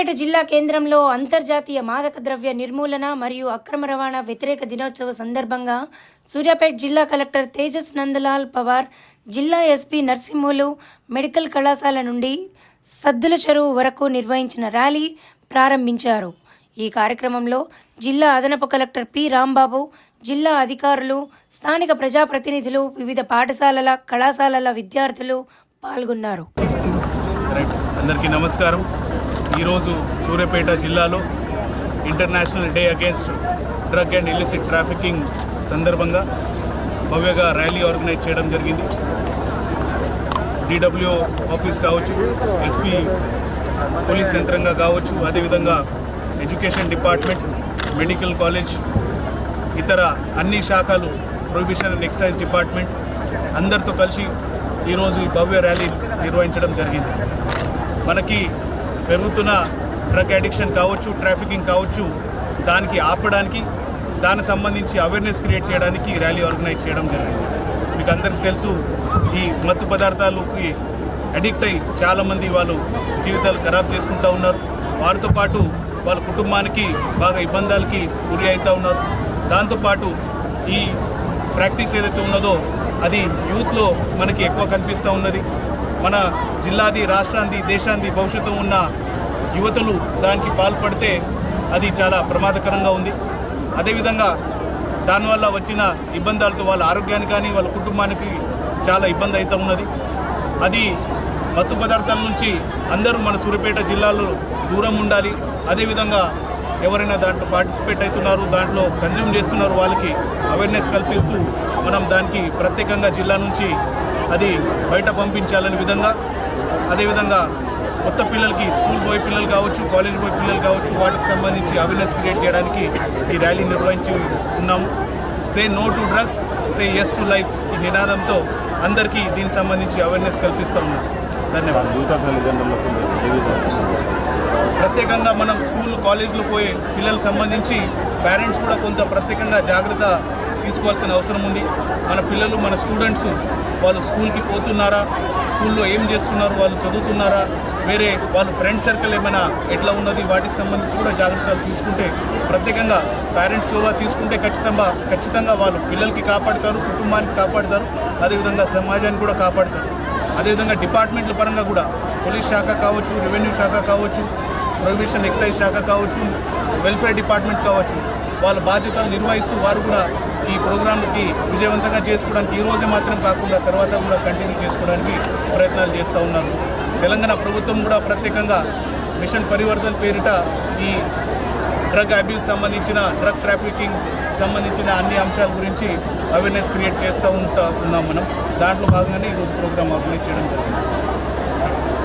సూర్యాపేట జిల్లా కేంద్రంలో అంతర్జాతీయ మాదక ద్రవ్య నిర్మూలన మరియు అక్రమ రవాణా వ్యతిరేక దినోత్సవ సందర్భంగా సూర్యాపేట జిల్లా కలెక్టర్ తేజస్ నందలాల్ పవార్, జిల్లా ఎస్పీ నర్సింహులు మెడికల్ కళాశాల నుండి సద్దుల చెరువు వరకు నిర్వహించిన ర్యాలీ ప్రారంభించారు. ఈ కార్యక్రమంలో జిల్లా అదనపు కలెక్టర్ పి రాంబాబు, జిల్లా అధికారులు, స్థానిక ప్రజాప్రతినిధులు, వివిధ పాఠశాలల కళాశాలల విద్యార్థులు పాల్గొన్నారు. అందరికీ నమస్కారం. ఈరోజు సూర్యాపేట జిల్లాలో international day against drug and illicit trafficking సందర్భంగా భవ్యగా ర్యాలీ ఆర్గనైజ్ చేయడం జరిగింది. DWO ఆఫీస్ కావచ్చు, ఎస్పీ పోలీస్ యంత్రంగా కావచ్చు, అదేవిధంగా ఎడ్యుకేషన్ డిపార్ట్మెంట్, మెడికల్ కాలేజ్, ఇతర అన్ని శాఖలు, ప్రొహిబిషన్ అండ్ ఎక్సైజ్ డిపార్ట్మెంట్ అందరితో కలిసి ఈరోజు ఈ భవ్య ర్యాలీ నిర్వహించడం జరిగింది. మనకి పెరుగుతున్న డ్రగ్ అడిక్షన్ కావచ్చు, ట్రాఫికింగ్ కావచ్చు, దానికి ఆపడానికి, దానికి సంబంధించి అవేర్నెస్ క్రియేట్ చేయడానికి ర్యాలీ ఆర్గనైజ్ చేయడం జరిగింది. మీకు అందరికీ తెలుసు, ఈ మత్తు పదార్థాలకి అడిక్ట్ అయ్యి చాలామంది వాళ్ళు జీవితాలు ఖరాబ్ చేసుకుంటూ ఉన్నారు. వారితో పాటు వాళ్ళ కుటుంబానికి బాగా ఇబ్బందులకి గురి అవుతూ ఉన్నారు. దాంతోపాటు ఈ ప్రాక్టీస్ ఏదైతే ఉన్నదో అది యూత్లో మనకి ఎక్కువ కనిపిస్తూ ఉన్నది. మన జిల్లాది, రాష్ట్రానికి, దేశానికి భవిష్యత్తు ఉన్న యువతులు దానికి పాల్పడితే అది చాలా ప్రమాదకరంగా ఉంది. అదేవిధంగా దానివల్ల వచ్చిన ఇబ్బందులతో వాళ్ళ ఆరోగ్యానికి కానీ వాళ్ళ కుటుంబానికి చాలా ఇబ్బంది అవుతూ ఉన్నది. అది మత్తు పదార్థాల నుంచి అందరూ మన సూర్యాపేట జిల్లాలో దూరం ఉండాలి. అదేవిధంగా ఎవరైనా దాంట్లో పార్టిసిపేట్ అవుతున్నారు, దాంట్లో కన్జ్యూమ్ చేస్తున్నారు, వాళ్ళకి అవేర్నెస్ కల్పిస్తూ మనం దానికి ప్రత్యేకంగా జిల్లా నుంచి అది బయట పంపించాలనే విధంగా, అదేవిధంగా కొత్త పిల్లలకి, స్కూల్ పోయే పిల్లలు కావచ్చు, కాలేజ్ పోయే పిల్లలు కావచ్చు, వాటికి సంబంధించి అవేర్నెస్ క్రియేట్ చేయడానికి ఈ ర్యాలీ నిర్వహించి ఉన్నాము. Say no to drugs, say yes to life ఈ నినాదంతో అందరికీ దీనికి సంబంధించి అవేర్నెస్ కల్పిస్తూ ఉన్నాం. ధన్యవాదాలు. ప్రత్యేకంగా మనం స్కూల్, కాలేజీలు పోయే పిల్లలకు సంబంధించి పేరెంట్స్ కూడా కొంత ప్రత్యేకంగా జాగ్రత్త తీసుకోవాల్సిన అవసరం ఉంది. మన పిల్లలు, మన స్టూడెంట్స్ వాళ్ళు స్కూల్కి పోతున్నారా, స్కూల్లో ఏం చేస్తున్నారు, వాళ్ళు చదువుతున్నారా, వేరే వాళ్ళు ఫ్రెండ్ సర్కిల్ ఏమైనా ఎట్లా ఉన్నది, వాటికి సంబంధించి కూడా జాగ్రత్తలు తీసుకుంటే, ప్రత్యేకంగా పేరెంట్స్ చొరవ తీసుకుంటే ఖచ్చితంగా వాళ్ళు పిల్లలకి కాపాడుతారు, కుటుంబానికి కాపాడుతారు, అదేవిధంగా సమాజాన్ని కూడా కాపాడుతారు. అదేవిధంగా డిపార్ట్మెంట్ల పరంగా కూడా పోలీస్ శాఖ కావచ్చు, రెవెన్యూ శాఖ కావచ్చు, ప్రొహిబిషన్ ఎక్సైజ్ శాఖ కావచ్చు, వెల్ఫేర్ డిపార్ట్మెంట్ కావచ్చు, వాళ్ళ బాధ్యతలు నిర్వహిస్తూ వారు కూడా ఈ ప్రోగ్రాంలకి విజయవంతంగా చేసుకోవడానికి ఈ రోజే మాత్రం కాకుండా తర్వాత కూడా కంటిన్యూ చేసుకోవడానికి ప్రయత్నాలు చేస్తూ ఉన్నారు. తెలంగాణ ప్రభుత్వం కూడా ప్రత్యేకంగా మిషన్ పరివర్తన పేరిట ఈ డ్రగ్ అబ్యూస్ సంబంధించిన, డ్రగ్ ట్రాఫికింగ్ సంబంధించిన అన్ని అంశాల గురించి అవేర్నెస్ క్రియేట్ చేస్తూ ఉన్నాం మనం. దాంట్లో భాగంగానే ఈరోజు ప్రోగ్రామ్ ఆర్గనైజ్ చేయడం జరిగింది.